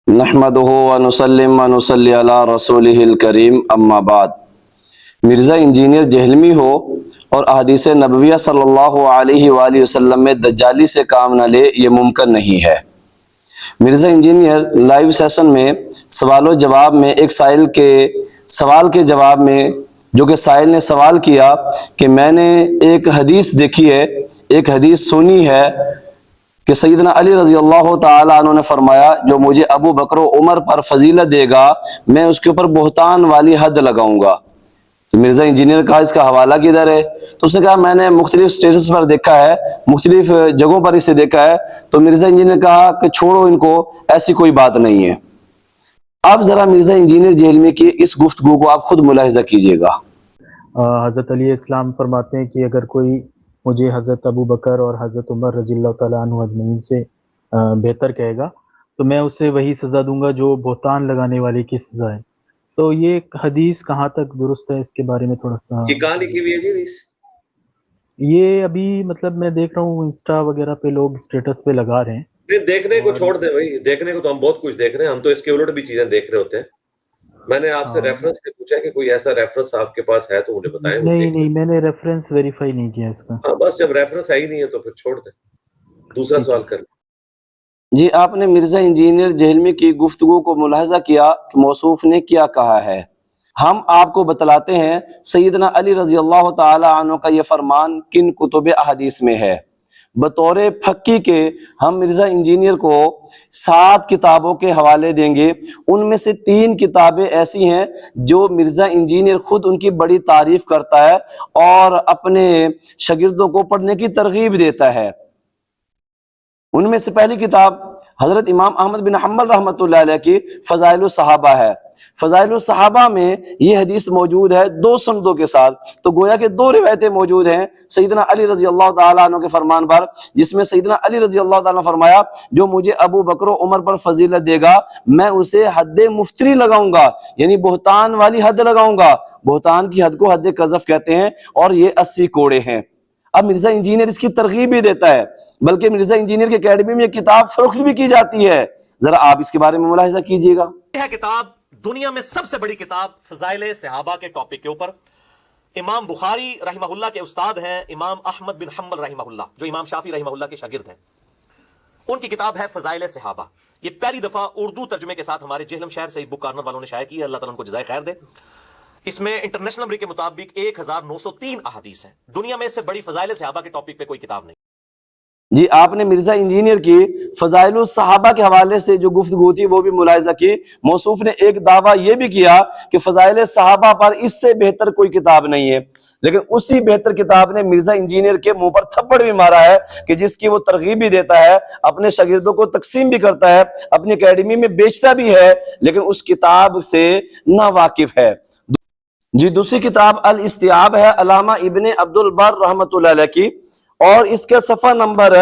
نحمدہ ونسلم ونصلی علی رسولہ الکریم اما بعد۔ مرزا انجینئر جہلمی ہو اور احادیث نبویہ صلی اللہ علیہ وآلہ وسلم میں دجالی سے کام نہ لے، یہ ممکن نہیں ہے۔ مرزا انجینئر لائیو سیشن میں سوال و جواب میں ایک سائل کے سوال کے جواب میں جو کہ سائل نے سوال کیا کہ میں نے ایک حدیث دیکھی ہے، ایک حدیث سنی ہے کہ سیدنا علی رضی اللہ تعالیٰ عنہ نے فرمایا جو مجھے ابو بکر و عمر پر فضیلت دے گا میں اس کے اوپر بہتان والی حد لگاؤں گا۔ تو مرزا انجینئر کہا اس کا حوالہ کدھر ہے؟ تو اس نے کہا میں نے مختلف سٹیٹس پر دیکھا ہے، مختلف جگہوں پر اسے دیکھا ہے۔ تو مرزا انجینئر نے کہا کہ چھوڑو ان کو، ایسی کوئی بات نہیں ہے۔ اب ذرا مرزا انجینئر جہلمی کی اس گفتگو کو آپ خود ملاحظہ کیجئے گا۔ حضرت علیہ السلام فرماتے ہیں کہ اگر کوئی مجھے حضرت ابو بکر اور حضرت عمر رضی اللہ تعالیٰ عنہ اجمعین سے بہتر کہے گا تو میں اسے وہی سزا دوں گا جو بہتان لگانے والے کی سزا ہے۔ تو یہ حدیث کہاں تک درست ہے، اس کے بارے میں تھوڑا سا یہ کہاں لکھی ہوئی ہے جی حدیث؟ یہ ابھی مطلب میں دیکھ رہا ہوں انسٹا وغیرہ پہ لوگ اسٹیٹس پہ لگا رہے ہیں۔ نہیں، دیکھنے کو چھوڑ دیں بھائی، دیکھنے کو تو ہم بہت کچھ دیکھ رہے ہیں، ہم تو اس کے الٹ بھی چیزیں دیکھ رہے ہوتے ہیں۔ میں نے آپ سے ریفرنس کے پوچھا کہ کوئی ایسا ریفرنس آپ کے پاس ہے تو مجھے بتائیں۔ نہیں میں نے ریفرنس ویریفائی نہیں کیا اس کا۔ ہاں بس جب ریفرنس ہے ہی نہیں ہے تو پھر چھوڑ دیں، دوسرا سوال کر لیں۔ جی آپ نے مرزا انجینئر جہلمی کی گفتگو کو ملاحظہ کیا کہ موصوف نے کیا کہا ہے۔ ہم آپ کو بتلاتے ہیں سیدنا علی رضی اللہ تعالی عنہ کا یہ فرمان کن کتب احادیث میں ہے۔ بطور پھکی کے ہم مرزا انجینئر کو 7 کتابوں کے حوالے دیں گے، ان میں سے 3 کتابیں ایسی ہیں جو مرزا انجینئر خود ان کی بڑی تعریف کرتا ہے اور اپنے شاگردوں کو پڑھنے کی ترغیب دیتا ہے۔ ان میں سے پہلی کتاب حضرت امام احمد بن حنبل رحمۃ اللہ علیہ کی فضائل الصحابہ ہے۔ فضائل الصحابہ میں یہ حدیث موجود ہے 2 سندوں کے ساتھ، تو گویا کہ 2 روایتیں موجود ہیں سیدنا علی رضی اللہ تعالیٰ عنہ کے فرمان پر، جس میں سیدنا علی رضی اللہ تعالیٰ عنہ فرمایا جو مجھے ابو بکر و عمر پر فضیلت دے گا میں اسے حد مفتری لگاؤں گا، یعنی بہتان والی حد لگاؤں گا۔ بہتان کی حد کو حد قذف کہتے ہیں اور یہ 80 کوڑے ہیں۔ اب مرزا انجینئر اس کی ترغیب بھی دیتا ہے، بلکہ مرزا انجینئر کی اکیڈمی میں یہ کتاب فروخت بھی کی جاتی ہے۔ ذرا آپ اس کے بارے میں ملاحظہ کیجئے گا۔ یہ کتاب دنیا میں سب سے بڑی کتاب فضائل صحابہ کے ٹاپک کے اوپر امام بخاری رحمہ اللہ کے استاد ہیں امام احمد بن حنبل رحمہ اللہ، جو امام شافعی رحمہ اللہ کے شاگرد ہیں، ان کی کتاب ہے فضائل صحابہ۔ یہ پہلی دفعہ اردو ترجمے کے ساتھ ہمارے جہلم شہر سے بک کارنر والوں نے شائع کی ہے، اللہ تعالیٰ ان کو جزائے خیر دے۔ اس میں انٹرنیشنل نمبر کے مطابق 1903 احادیث ہیں۔ دنیا میں اس سے بڑی فضائل صحابہ کے ٹاپک پہ کوئی کتاب نہیں۔ جی آپ نے مرزا انجینئر کی فضائل الصحابہ کے حوالے سے جو گفتگو تھی وہ بھی ملاحظہ کی۔ موصوف نے ایک دعویٰ یہ بھی کیا کہ فضائل صحابہ پر اس سے بہتر کوئی کتاب نہیں ہے، لیکن اسی بہتر کتاب نے مرزا انجینئر کے منہ پر تھپڑ بھی مارا ہے کہ جس کی وہ ترغیب بھی دیتا ہے، اپنے شاگردوں کو تقسیم بھی کرتا ہے، اپنی اکیڈمی میں بیچتا بھی ہے، لیکن اس کتاب سے نا واقف ہے۔ جی دوسری کتاب الاستیعاب ہے علامہ ابن عبد البر رحمۃ اللہ علیہ کی، اور اس کے صفحہ نمبر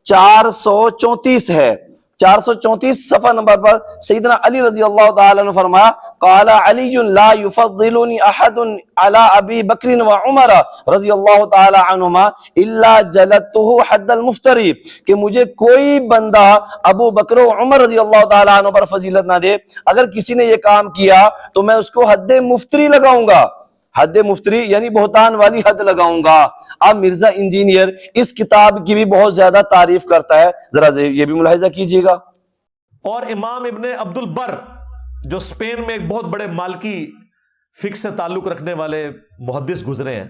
434 ہے۔ 434 صفحہ نمبر پر سیدنا علی رضی اللہ تعالیٰ عنہ فرمایا قال علی لا يفضلني احد على ابی بکر وعمر رضی اللہ تعالی عنہما الا جلدته حد المفتری، کہ مجھے کوئی بندہ ابو بکر و عمر رضی اللہ تعالی عنہ پر فضیلت نہ دے، اگر کسی نے یہ کام کیا تو میں اس کو حد مفتری لگاؤں گا۔ حد مفتری یعنی بہتان والی حد لگاؤں گا۔ اب مرزا انجینئر اس کتاب کی بھی بہت زیادہ تعریف کرتا ہے، ذرا یہ بھی ملاحظہ کیجئے گا۔ اور امام ابن عبد البر جو اسپین میں ایک بہت بڑے مالکی فقہ سے تعلق رکھنے والے محدث گزرے ہیں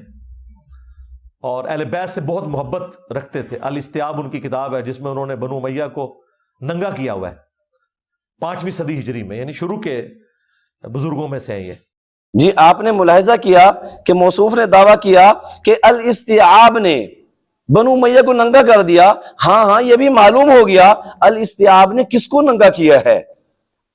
اور اہل بیت سے بہت محبت رکھتے تھے، الاستیعاب ان کی کتاب ہے جس میں انہوں نے بنو امیہ کو ننگا کیا ہوا ہے 5ویں صدی ہجری میں، یعنی شروع کے بزرگوں میں سے ہیں یہ۔ جی آپ نے ملاحظہ کیا کہ موصوف نے دعویٰ کیا کہ الاستیعاب نے بنو امیہ کو ننگا کر دیا۔ ہاں یہ بھی معلوم ہو گیا الاستیعاب نے کس کو ننگا کیا ہے۔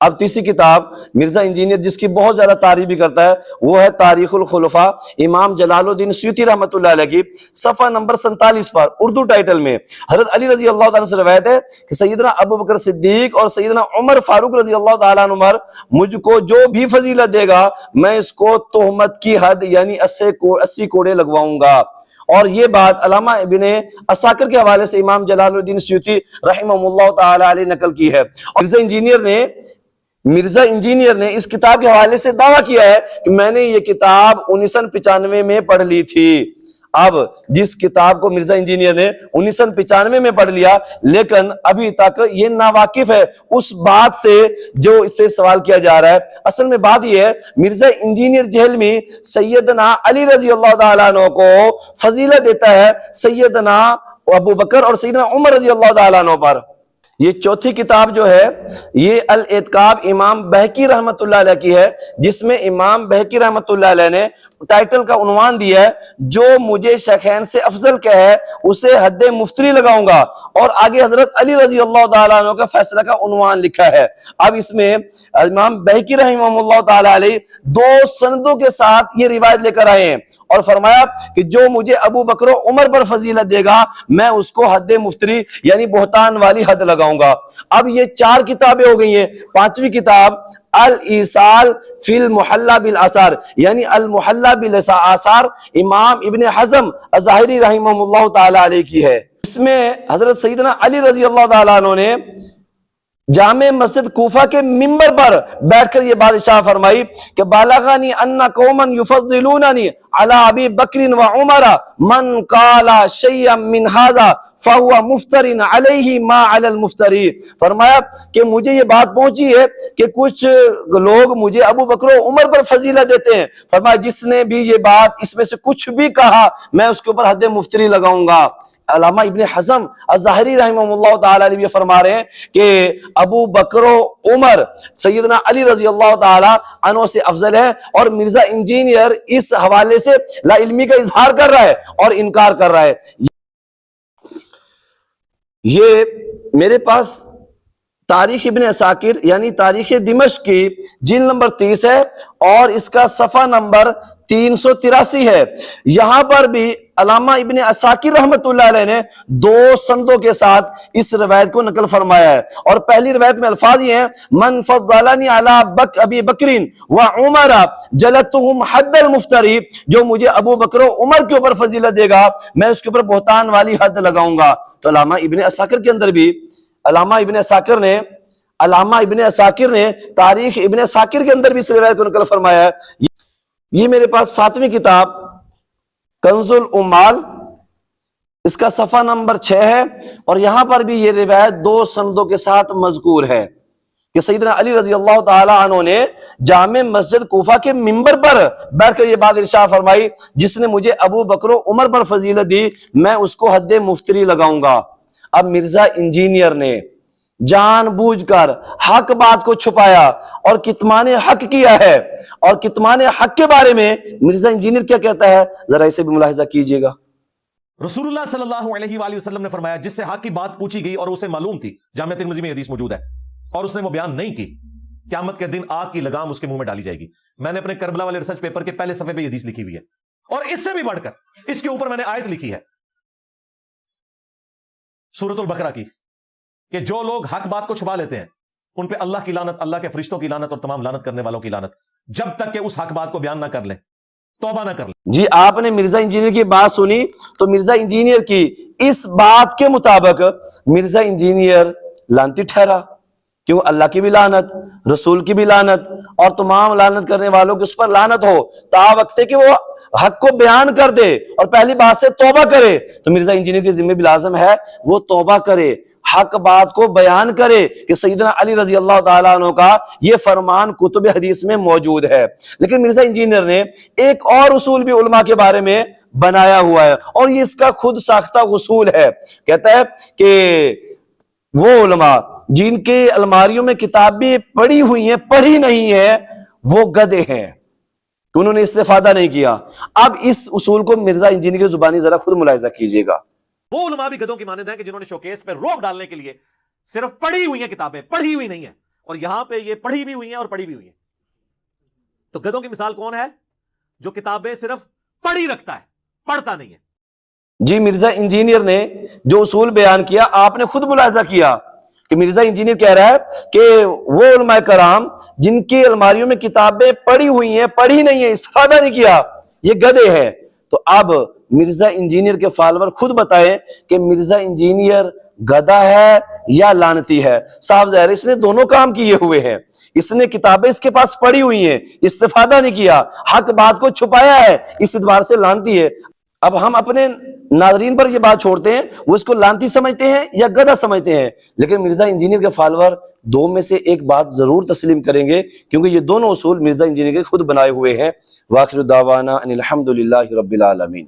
اب تیسری کتاب مرزا انجینئر جس کی بہت زیادہ تعریف بھی کرتا ہے وہ ہے تاریخ الخلفاء امام جلال الدین سیوطی رحمۃ اللہ علیہ کی، صفحہ نمبر 47 پر اردو ٹائٹل میں حضرت علی رضی اللہ تعالیٰ عنہ سے روایت ہے کہ سیدنا ابو بکر صدیق اور سیدنا عمر فاروق رضی اللہ تعالیٰ عنہ مجھ کو جو بھی فضیلت دے گا میں اس کو تہمت کی حد یعنی 80 کوڑے لگواؤں گا، اور یہ بات علامہ ابن عساکر کے حوالے سے امام جلال الدین سیوطی رحمہ اللہ تعالی علیہ نقل کی ہے. اور مرزا انجینئر نے اس کتاب کے حوالے سے دعویٰ کیا ہے کہ میں نے یہ کتاب 1995 میں پڑھ لی تھی. اب جس کتاب کو مرزا انجینئر نے 1995 میں پڑھ لیا، لیکن ابھی تک یہ ناواقف ہے اس بات سے جو اس سے سوال کیا جا رہا ہے. اصل میں بات یہ ہے، مرزا انجینئر جہلمی سیدنا علی رضی اللہ تعالیٰ عنہ کو فضیلت دیتا ہے سیدنا ابو بکر اور سیدنا عمر رضی اللہ تعالیٰ عنہ پر. یہ چوتھی کتاب جو ہے یہ الاعتقاب امام بہقی رحمت اللہ علیہ کی ہے، جس میں امام بہقی رحمت اللہ علیہ نے ٹائٹل کا عنوان دیا ہے جو مجھے شیخین سے افضل کہے اسے حد مفتری لگاؤں گا، اور آگے حضرت علی رضی اللہ تعالیٰ عنہ کا فیصلہ کا عنوان لکھا ہے. اب اس میں امام بہقی رحمہ اللہ تعالیٰ علیہ 2 سندوں کے ساتھ یہ روایت لے کر آئے ہیں اور فرمایا کہ جو مجھے ابو بکر و عمر پر فضیلت دے گا میں اس کو حد مفتری یعنی بہتان والی حد لگاؤں گا. اب یہ 4 کتابیں ہو گئی ہیں. 5ویں کتاب الایصال فی المحلہ بالآثار یعنی المحلہ بالآثار امام ابن حزم الظاہری رحمہ اللہ تعالی علیہ کی ہے. اس میں حضرت سیدنا علی رضی اللہ تعالیٰ عنہ نے جامع مسجد کوفہ کے ممبر پر بیٹھ کر یہ بات ارشاد فرمائی کہ بالغنی ان قوما یفضلوننی علی ابی بکر و عمر من قال شیئا من ھذا فهو مفتر علیہ ما علی المفتری. فرمایا کہ مجھے یہ بات پہنچی ہے کہ کچھ لوگ مجھے ابو بکر و عمر پر فضیلت دیتے ہیں. فرمایا جس نے بھی یہ بات اس میں سے کچھ بھی کہا میں اس کے اوپر حد مفتری لگاؤں گا. علامہ ابن حزم الظاہری رحمہ اللہ تعالی علیہ یہ فرما رہے ہیں کہ ابو بکر و عمر سیدنا علی رضی اللہ تعالی عنہ سے افضل ہے، اور مرزا انجینئر اس حوالے سے لا علمی کا اظہار کر رہا ہے اور انکار کر رہا ہے. یہ میرے پاس تاریخ ابن عساکر یعنی تاریخ دمشق کی جلد نمبر 30 ہے اور اس کا صفحہ نمبر 383 ہے. یہاں پر بھی علامہ ابن عساکر رحمت اللہ علیہ نے 2 سندوں کے ساتھ اس روایت کو نقل فرمایا ہے. اور پہلی روایت میں الفاظ یہ ہیں من فضلنی علی ابی بکر و عمر جلدتهم حد المفتری، جو مجھے ابو بکر و عمر کے اوپر فضیلت دے گا میں اس کے اوپر بہتان والی حد لگاؤں گا. تو علامہ ابن عساکر کے اندر بھی علامہ ابن عساکر نے تاریخ ابن عساکر کے اندر بھی اس روایت کو نقل فرمایا ہے. یہ میرے پاس 7ویں کتاب کنز العمال اس کا صفحہ نمبر 6 ہے، اور یہاں پر بھی یہ روایت 2 سندوں کے ساتھ مذکور ہے کہ سیدنا علی رضی اللہ تعالی عنہ نے جامع مسجد کوفہ کے ممبر پر بیٹھ کر یہ بات ارشاد فرمائی جس نے مجھے ابو بکر و عمر پر فضیلت دی میں اس کو حد مفتری لگاؤں گا. اب مرزا انجینئر نے جان بوجھ کر حق بات کو چھپایا اور کتمان حق کیا ہے، اور کتمان حق کے بارے میں مرزا انجینئر کیا کہتا ہے ذرا اسے بھی ملاحظہ کیجئے گا. رسول اللہ صلی اللہ علیہ وآلہ وسلم نے فرمایا جس سے حق کی بات پوچھی گئی اور اسے معلوم تھی، جامع ترمذی میں حدیث موجود ہے، اور اس نے وہ بیان نہیں کی، قیامت کے دن آگ کی لگام اس کے منہ میں ڈالی جائے گی. میں نے اپنے کربلا والے ریسرچ پیپر کے پہلے صفحے پہ یہ حدیث لکھی ہوئی ہے، اور اس سے بھی بڑھ کر اس کے اوپر میں نے آیت لکھی ہے سورۃ البقرہ کی کہ جو لوگ حق بات کو چھپا لیتے ہیں ان پہ اللہ کی لعنت، اللہ کے فرشتوں کی لعنت اور تمام لعنت کرنے والوں کی لعنت، جب تک کہ اس حق بات کو بیان نہ کر لیں، توبہ نہ کر لیں. جی آپ نے مرزا انجینئر کی بات سنی تو مرزا انجینئر کی اس بات کے مطابق مرزا انجینئر لعنتی ٹھہرا، کیوں اللہ کی بھی لعنت، رسول کی بھی لعنت اور تمام لعنت کرنے والوں کی اس پر لعنت ہو تا وقت کہ وہ حق کو بیان کر دے اور پہلی بات سے توبہ کرے. تو مرزا انجینئر کے ذمہ بھی لازم ہے وہ توبہ کرے، حق بات کو بیان کرے کہ سیدنا علی رضی اللہ تعالیٰ عنہ کا یہ فرمان کتب حدیث میں موجود ہے. لیکن مرزا انجینئر نے ایک اور اصول بھی علماء کے بارے میں بنایا ہوا ہے، اور یہ اس کا خود ساختہ اصول ہے. کہتا ہے کہ وہ علماء جن کے الماریوں میں کتابیں پڑھی ہوئی ہیں پڑھی نہیں ہیں وہ گدھے ہیں، انہوں نے استفادہ نہیں کیا. اب اس اصول کو مرزا انجینئر کی زبانی ذرا خود ملاحظہ کیجئے گا. وہ علماء بھی گدھوں کی مانند ہیں کہ جنہوں نے شوکیس پہ روب ڈالنے کے لیے صرف پڑھی ہوئی ہیں کتابیں، پڑھی ہوئی نہیں ہیں، اور یہاں پہ یہ پڑھی بھی ہوئی ہیں اور پڑھی بھی ہوئی ہیں. تو گدھوں کی مثال کون ہے؟ جو کتابیں صرف پڑھی رکھتا ہے، پڑھتا نہیں ہے. جی مرزا انجینئر نے جو اصول بیان کیا آپ نے خود ملاحظہ کیا کہ مرزا انجینئر کہہ رہا ہے کہ وہ علماء کرام جن کی الماریوں میں کتابیں پڑھی ہوئی ہیں پڑھی نہیں ہیں، استفادہ نہیں کیا، یہ گدھے ہیں. تو اب مرزا انجینئر کے فالوور خود بتائیں کہ مرزا انجینئر گدھا ہے یا لعنتی ہے۔ صاحب ظاہر اس نے دونوں کام کیے ہوئے ہیں، اس نے کتابیں اس کے پاس پڑھی ہوئی ہیں، استفادہ نہیں کیا، حق بات کو چھپایا ہے، اس اعتبار سے لعنتی ہے۔ اب ہم اپنے ناظرین پر یہ بات چھوڑتے ہیں، وہ اس کو لعنتی سمجھتے ہیں یا گدھا سمجھتے ہیں، لیکن مرزا انجینئر کے فالوور دو میں سے ایک بات ضرور تسلیم کریں گے، کیونکہ یہ دونوں اصول مرزا انجینئر کے خود بنائے ہوئے ہیں۔ وآخر دعوانا ان الحمد للہ رب العالمین۔